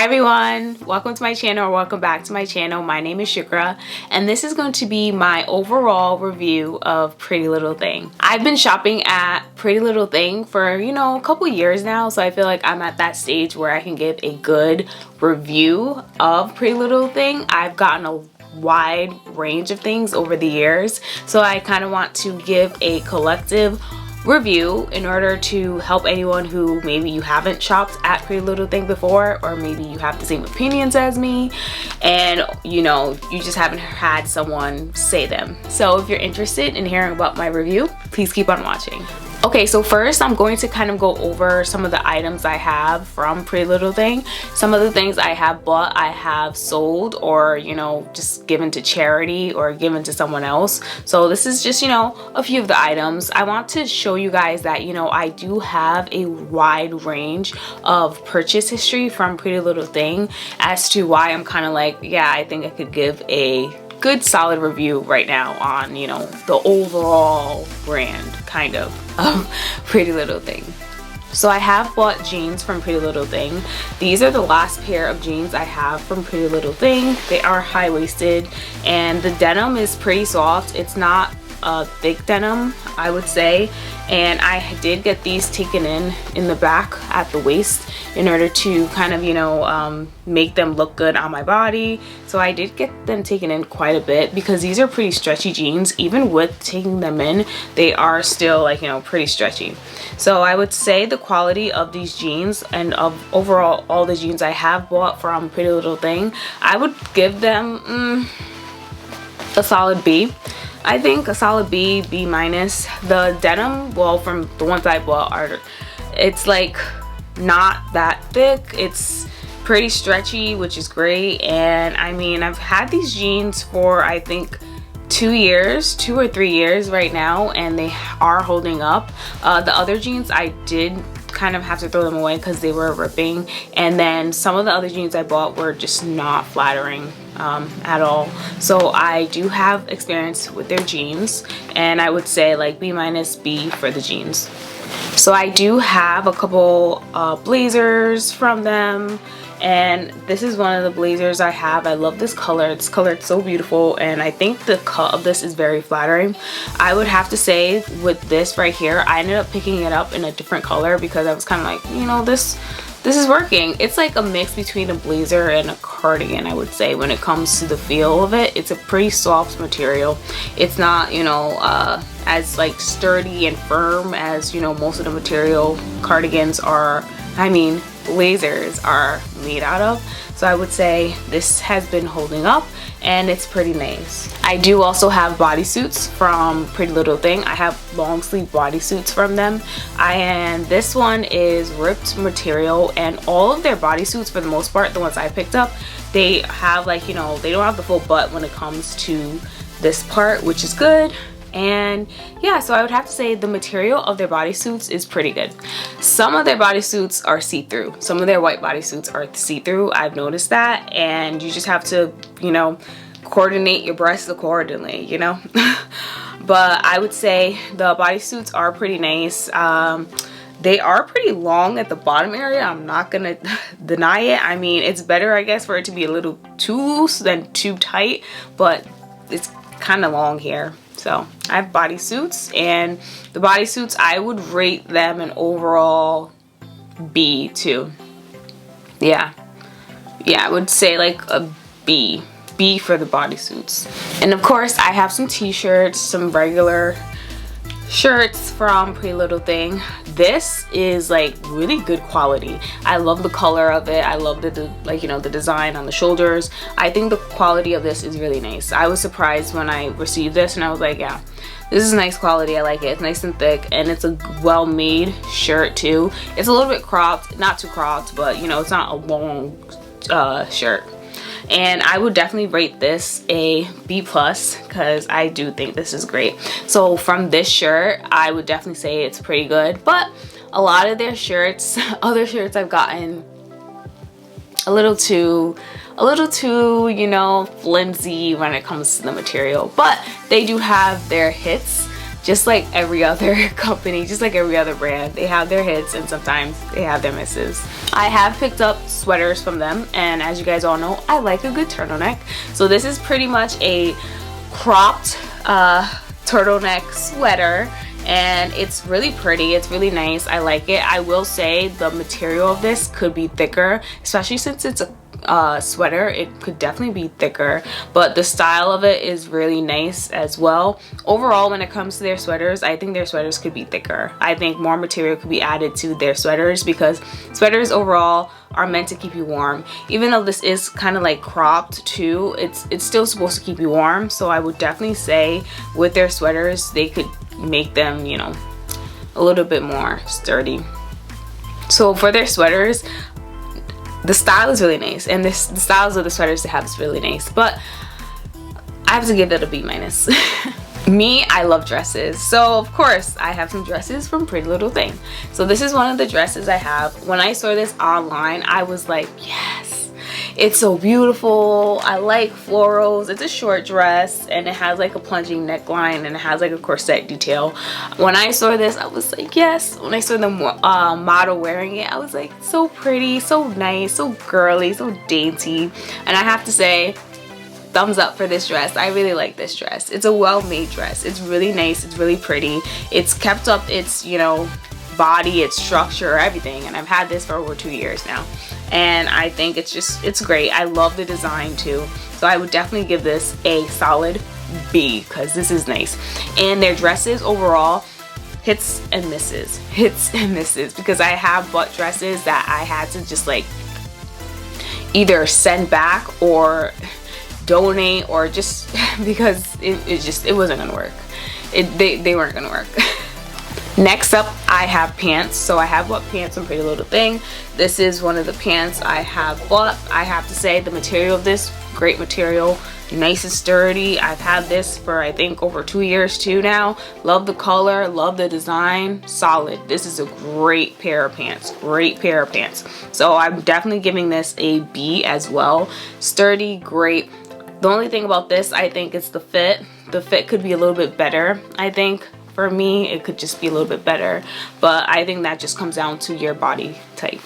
Hi everyone, welcome to my channel, or welcome back to my channel. My name is Shukra and this is going to be my overall review of Pretty Little Thing. I've been shopping at Pretty Little Thing for, a couple years now, so I feel like I'm at that stage where I can give a good review of Pretty Little Thing. I've gotten a wide range of things over the years, so I kind of want to give a collective review in order to help anyone who maybe you haven't shopped at Pretty Little Thing before, or maybe you have the same opinions as me and you just haven't had someone say them. So if you're interested in hearing about my review, please keep on watching. Okay, so first I'm going to kind of go over some of the items I have from Pretty Little Thing. Some of the things I have bought, I have sold, or just given to charity or given to someone else. So this is just a few of the items. I want to show you guys that I do have a wide range of purchase history from Pretty Little Thing as to why I'm kind of like, yeah, I think I could give a good solid review right now on the overall brand kind of Pretty Little Thing. So I have bought jeans from Pretty Little Thing. These are the last pair of jeans I have from Pretty Little Thing. They are high-waisted and the denim is pretty soft. It's not a thick denim, I would say, and I did get these taken in the back at the waist in order to kind of make them look good on my body. So I did get them taken in quite a bit because these are pretty stretchy jeans. Even with taking them in, they are still like pretty stretchy. So I would say the quality of these jeans and of overall all the jeans I have bought from Pretty Little Thing, I would give them a solid B. I think a solid B, B minus. The denim, well, from the ones I bought, it's like not that thick. It's pretty stretchy, which is great. And I mean, I've had these jeans for I think 2 or 3 years right now, and they are holding up. The other jeans I did kind of have to throw them away because they were ripping, and then some of the other jeans I bought were just not flattering at all. So I do have experience with their jeans, and I would say like B minus, B for the jeans. So I do have a couple blazers from them, and this is one of the blazers I have. I love this color. This color is so beautiful, and I think the cut of this is very flattering. I would have to say with this right here, I ended up picking it up in a different color because I was kind of like, this is working. It's like a mix between a blazer and a cardigan, I would say, when it comes to the feel of it. It's a pretty soft material. It's not, as like sturdy and firm as, most of the material cardigans are, blazers are made out of. So I would say this has been holding up and it's pretty nice. I do also have bodysuits from Pretty Little Thing. I have long sleeve bodysuits from them, and this one is ripped material, and all of their bodysuits, for the most part, the ones I picked up, they have like, they don't have the full butt when it comes to this part, which is good. And yeah, so I would have to say the material of their bodysuits is pretty good. Some of their bodysuits are see-through. Some of their white bodysuits are see-through. I've noticed that, and you just have to, coordinate your breasts accordingly, But I would say the bodysuits are pretty nice. They are pretty long at the bottom area. I'm not gonna deny it. I mean, it's better, I guess, for it to be a little too loose than too tight, but it's kind of long here. So I have bodysuits, and the bodysuits, I would rate them an overall B too. Yeah, I would say like a B for the bodysuits. And of course I have some t-shirts, some regular shirts from Pretty Little Thing. This is like really good quality. I love the color of it. I love the design on the shoulders. I think the quality of this is really nice. I was surprised when I received this, and I was like, yeah, this is nice quality. I like it. It's nice and thick, and it's a well-made shirt too. It's a little bit cropped, not too cropped, but it's not a long shirt. And I would definitely rate this a B plus because I do think this is great. So from this shirt, I would definitely say it's pretty good. But a lot of their shirts, other shirts I've gotten a little too flimsy when it comes to the material. But they do have their hits. just like every other company, just like every other brand. They have their hits and sometimes they have their misses. I have picked up sweaters from them, and as you guys all know, I like a good turtleneck. So this is pretty much a cropped turtleneck sweater, and it's really pretty. It's really nice. I like it. I will say the material of this could be thicker, especially since it's a sweater. It could definitely be thicker, but the style of it is really nice as well. Overall, when it comes to their sweaters, I think their sweaters could be thicker. I think more material could be added to their sweaters, because sweaters overall are meant to keep you warm. Even though this is kind of like cropped too, it's still supposed to keep you warm. So I would definitely say with their sweaters, they could make them, you know, a little bit more sturdy. So for their sweaters, the style is really nice, and the styles of the sweaters they have is really nice, but I have to give that a B-. Me, I love dresses, so of course I have some dresses from Pretty Little Thing. So this is one of the dresses I have. When I saw this online, I was like, yes, it's so beautiful. I like florals. It's a short dress and it has like a plunging neckline and it has like a corset detail. When I saw this, I was like, yes. When I saw the model wearing it, I was like, so pretty, so nice, so girly, so dainty. And I have to say, thumbs up for this dress. I really like this dress. It's a well-made dress. It's really nice. It's really pretty. It's kept up its, you know, body, its structure, everything. And I've had this for over 2 years now. And I think it's great. I love the design too. So I would definitely give this a solid B, because this is nice. And their dresses overall, hits and misses. Hits and misses. Because I have bought dresses that I had to just like either send back or donate, or just because it wasn't gonna work. They weren't gonna work. Next up, I have pants. So I have bought pants from Pretty Little Thing. This is one of the pants I have bought. I have to say the material of this, great material, nice and sturdy. I've had this for I think over 2 years too now. Love the color, love the design, solid. This is a great pair of pants, great pair of pants. So I'm definitely giving this a B as well. Sturdy, great. The only thing about this, I think, is the fit. The fit could be a little bit better, I think. For me, it could just be a little bit better, but I think that just comes down to your body type.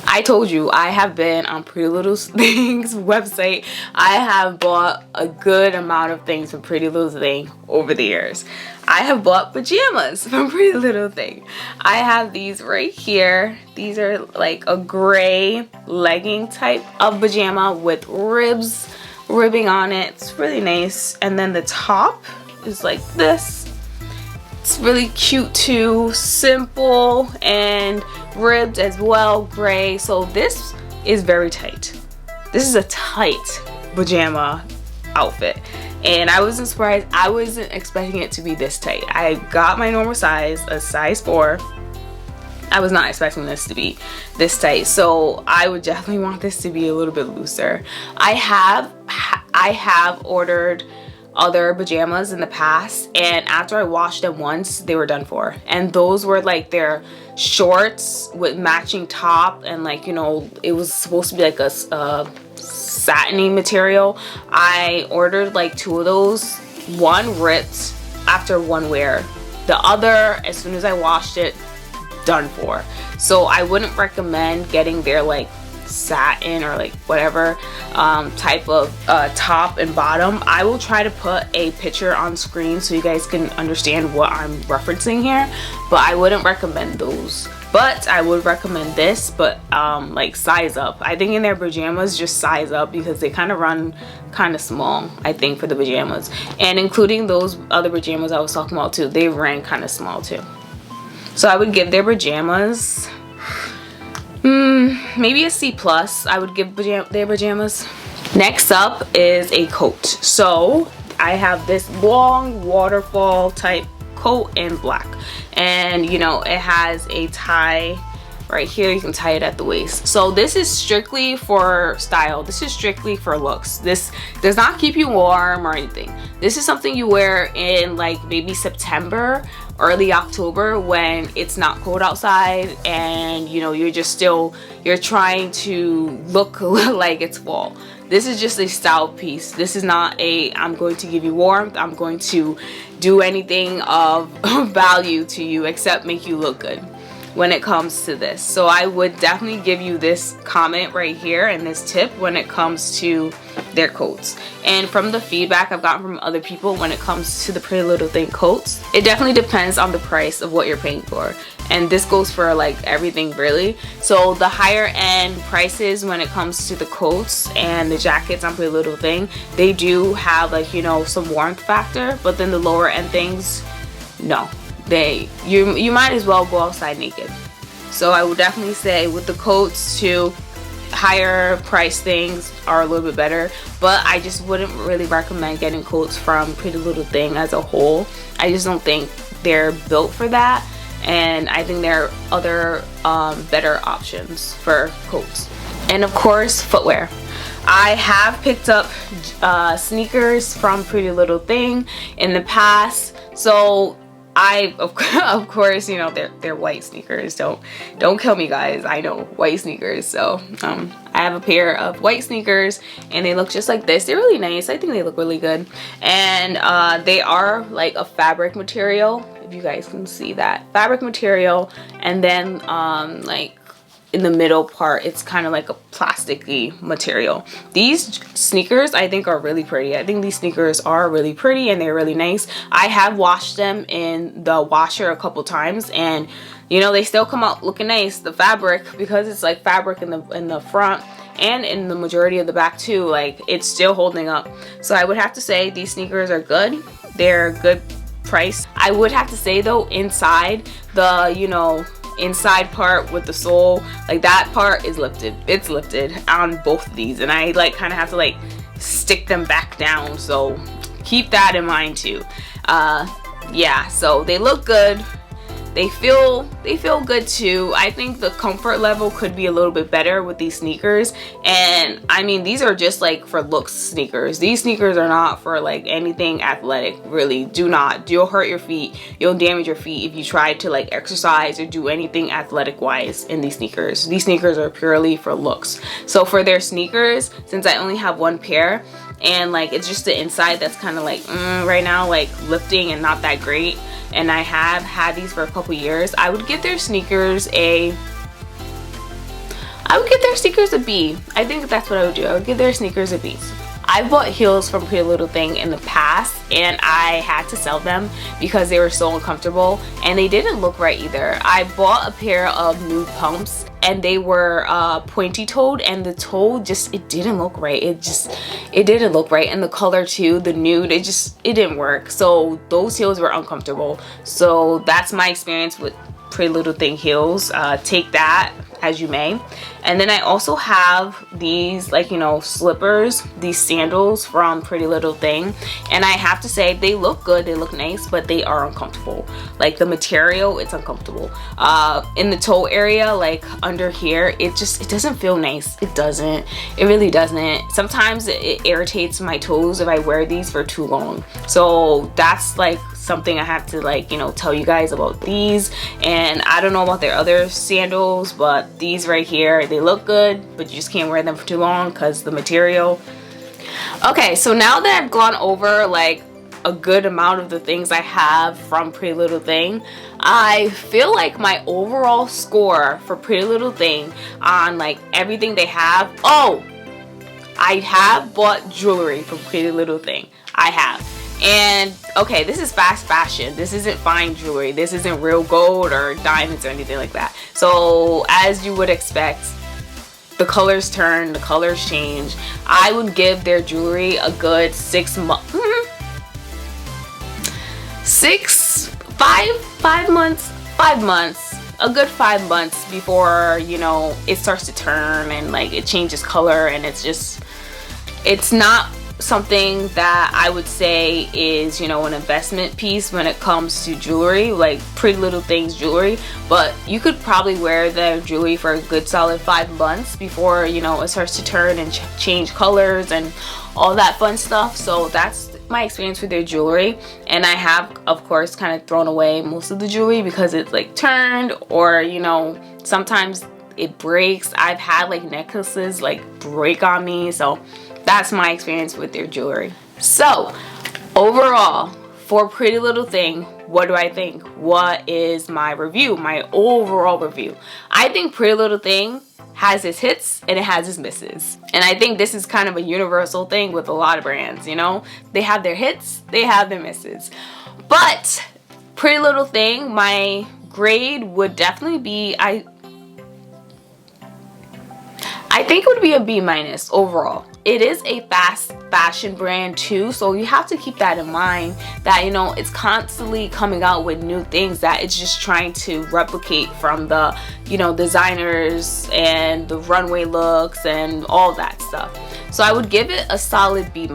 I told you, I have been on Pretty Little Thing's website. I have bought a good amount of things from Pretty Little Thing over the years. I have bought pajamas from Pretty Little Thing. I have these right here. These are like a gray legging type of pajama with ribbing on it. It's really nice. And then the top is like this. It's really cute too, simple and ribbed as well, gray. So this is very tight. This is a tight pajama outfit, and I wasn't surprised. I wasn't expecting it to be this tight. I got my normal size, a size 4. I was not expecting this to be this tight, so I would definitely want this to be a little bit looser. I have ordered other pajamas in the past, and after I washed them once, they were done for. And those were like their shorts with matching top, and like, you know, it was supposed to be like a satiny material. I ordered like 2 of those. One ripped after one wear. The other, as soon as I washed it, done for. So I wouldn't recommend getting their like satin or like whatever type of top and bottom. I will try to put a picture on screen so you guys can understand what I'm referencing here, but I wouldn't recommend those. But I would recommend this, but like size up. I think in their pajamas, just size up, because they kind of run kind of small, I think, for the pajamas. And including those other pajamas I was talking about too, they ran kind of small too. So I would give their pajamas maybe a C+. I would give their pajamas. Next up is a coat. So I have this long waterfall type coat in black, and you know, it has a tie right here. You can tie it at the waist. So this is strictly for style. This is strictly for looks. This does not keep you warm or anything. This is something you wear in like maybe September, early October, when it's not cold outside and you know, you're trying to look like it's fall. This is just a style piece. This is not a I'm going to give you warmth, I'm going to do anything of value to you except make you look good when it comes to this. So I would definitely give you this comment right here and this tip when it comes to their coats. And from the feedback I've gotten from other people when it comes to the Pretty Little Thing coats, it definitely depends on the price of what you're paying for. And this goes for like everything really. So the higher end prices when it comes to the coats and the jackets on Pretty Little Thing, they do have like, you know, some warmth factor, but then the lower end things, no. You might as well go outside naked. So I would definitely say with the coats too, higher price things are a little bit better, but I just wouldn't really recommend getting coats from Pretty Little Thing as a whole. I just don't think they're built for that, and I think there are other better options for coats. And of course, footwear. I have picked up sneakers from Pretty Little Thing in the past, so of course, you know, they're white sneakers. Don't kill me, guys. I know, white sneakers. So I have a pair of white sneakers and they look just like this. They're really nice. I think they look really good. And they are like a fabric material, if you guys can see that. Fabric material, and then like in the middle part it's kind of like a plasticky material. These sneakers I think are really pretty. I think these sneakers are really pretty and they're really nice. I have washed them in the washer a couple times and you know, they still come out looking nice. The fabric, because it's like fabric in the front and in the majority of the back too, like it's still holding up. So I would have to say these sneakers are good. They're good price. I would have to say though, inside the, you know, inside part with the sole, like that part is lifted. It's lifted on both of these, and I like kind of have to like stick them back down, so keep that in mind too. Yeah, so they look good. They feel good too. I think the comfort level could be a little bit better with these sneakers. And I mean, these are just like for looks sneakers. These sneakers are not for like anything athletic, really. Do not. You'll hurt your feet. You'll damage your feet if you try to like exercise or do anything athletic wise in these sneakers. These sneakers are purely for looks. So for their sneakers, since I only have one pair, and like it's just the inside that's kind of like right now, like lifting and not that great, and I have had these for a couple years, I would give their sneakers a B. I think that's what I would do. I would give their sneakers a B. I bought heels from Pretty Little Thing in the past and I had to sell them because they were so uncomfortable and they didn't look right either. I bought a pair of nude pumps and they were pointy toed, and the toe just, it didn't look right. It didn't look right, and the color too, the nude, it didn't work. So those heels were uncomfortable. So that's my experience with Pretty Little Thing heels. Take that as you may. And then I also have these, like, you know, slippers, these sandals from Pretty Little Thing, and I have to say they look good, they look nice, but they are uncomfortable. Like the material, it's uncomfortable. In the toe area, like under here, it doesn't feel nice. It really doesn't. Sometimes it irritates my toes if I wear these for too long. So that's like something I have to, like, you know, tell you guys about these. And I don't know about their other sandals, but these right here, they look good, but you just can't wear them for too long because the material. Okay, so now that I've gone over like a good amount of the things I have from Pretty Little Thing, I feel like my overall score for Pretty Little Thing on like everything they have. Oh, I have bought jewelry from Pretty Little Thing. I have. And okay, this is fast fashion. This isn't fine jewelry. This isn't real gold or diamonds or anything like that. So as you would expect, the colors turn, the colors change. I would give their jewelry a good 6 months. 5 months. 5 months. A good 5 months before, you know, it starts to turn and like it changes color, and it's not something that I would say is, you know, an investment piece when it comes to jewelry, like Pretty Little Thing's jewelry. But you could probably wear their jewelry for a good solid 5 months before, you know, it starts to turn and change colors and all that fun stuff. So that's my experience with their jewelry. And I have, of course, kind of thrown away most of the jewelry because it's like turned, or, you know, sometimes it breaks. I've had like necklaces like break on me. So that's my experience with their jewelry. So overall, for Pretty Little Thing, what do I think? What is my review, my overall review? I think Pretty Little Thing has its hits and it has its misses. And I think this is kind of a universal thing with a lot of brands, you know? They have their hits, they have their misses. But Pretty Little Thing, my grade would definitely be, I think it would be a B- overall. It is a fast fashion brand too, so you have to keep that in mind, that, you know, it's constantly coming out with new things that it's just trying to replicate from the, you know, designers and the runway looks and all that stuff. So I would give it a solid B-.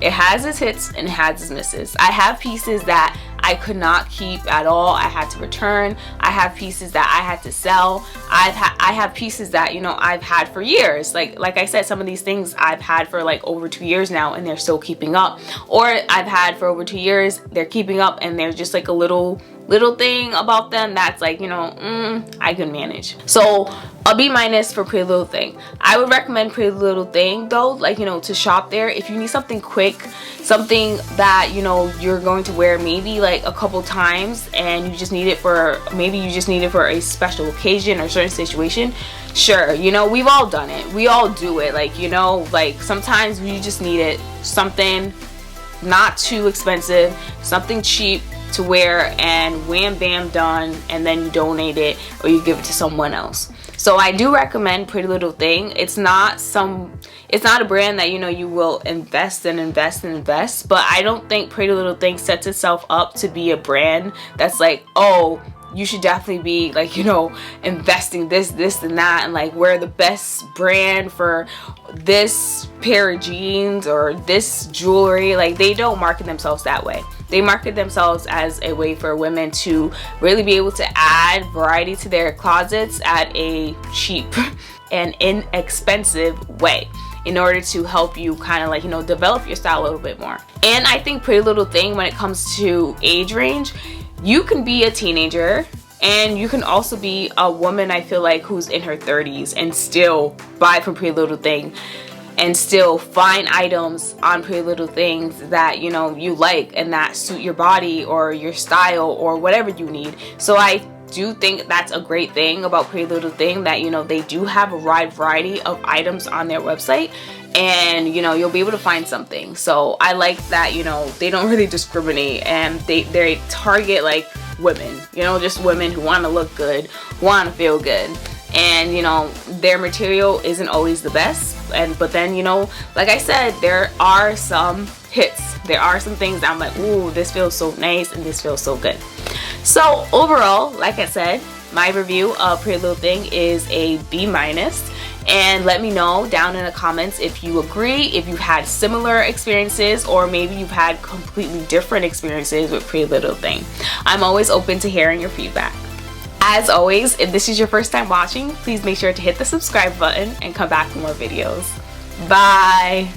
It has its hits and it has its misses. I have pieces that I could not keep at all. I had to return. I have pieces that I had to sell. I have pieces that, you know, I've had for years. Like I said, some of these things I've had for like over 2 years now and they're still keeping up. Or I've had for over 2 years, they're keeping up and they're just like a little thing about them that's like, you know, I can manage. So a B- for Pretty Little Thing. I would recommend Pretty Little Thing though, like, you know, to shop there if you need something quick, something that, you know, you're going to wear maybe like a couple times and you just need it for, maybe you just need it for a special occasion or certain situation. Sure, you know, we've all done it. We all do it. Like, you know, like sometimes we just need it, something not too expensive, something cheap to wear, and wham bam done, and then you donate it or you give it to someone else. So I do recommend Pretty Little Thing. It's not a brand that, you know, you will invest and invest and invest, but I don't think Pretty Little Thing sets itself up to be a brand that's like, oh, you should definitely be like, you know, investing this and that, and like we're the best brand for this pair of jeans or this jewelry. Like, they don't market themselves that way. They market themselves as a way for women to really be able to add variety to their closets at a cheap and inexpensive way, in order to help you kind of like, you know, develop your style a little bit more. And I think Pretty Little Thing, when it comes to age range, you can be a teenager and you can also be a woman, I feel like, who's in her 30s and still buy from Pretty Little Thing and still find items on Pretty Little Things that, you know, you like and that suit your body or your style or whatever you need. So I do think that's a great thing about Pretty Little Thing, that, you know, they do have a wide variety of items on their website, and, you know, you'll be able to find something. So I like that, you know, they don't really discriminate, and they target like women, you know, just women who want to look good, want to feel good. And, you know, their material isn't always the best, but then, you know, like I said, there are some hits. There are some things that I'm like, ooh, this feels so nice and this feels so good. So overall, like I said, my review of Pretty Little Thing is a B-. And let me know down in the comments if you agree, if you've had similar experiences, or maybe you've had completely different experiences with Pretty Little Thing. I'm always open to hearing your feedback. As always, if this is your first time watching, please make sure to hit the subscribe button and come back for more videos. Bye!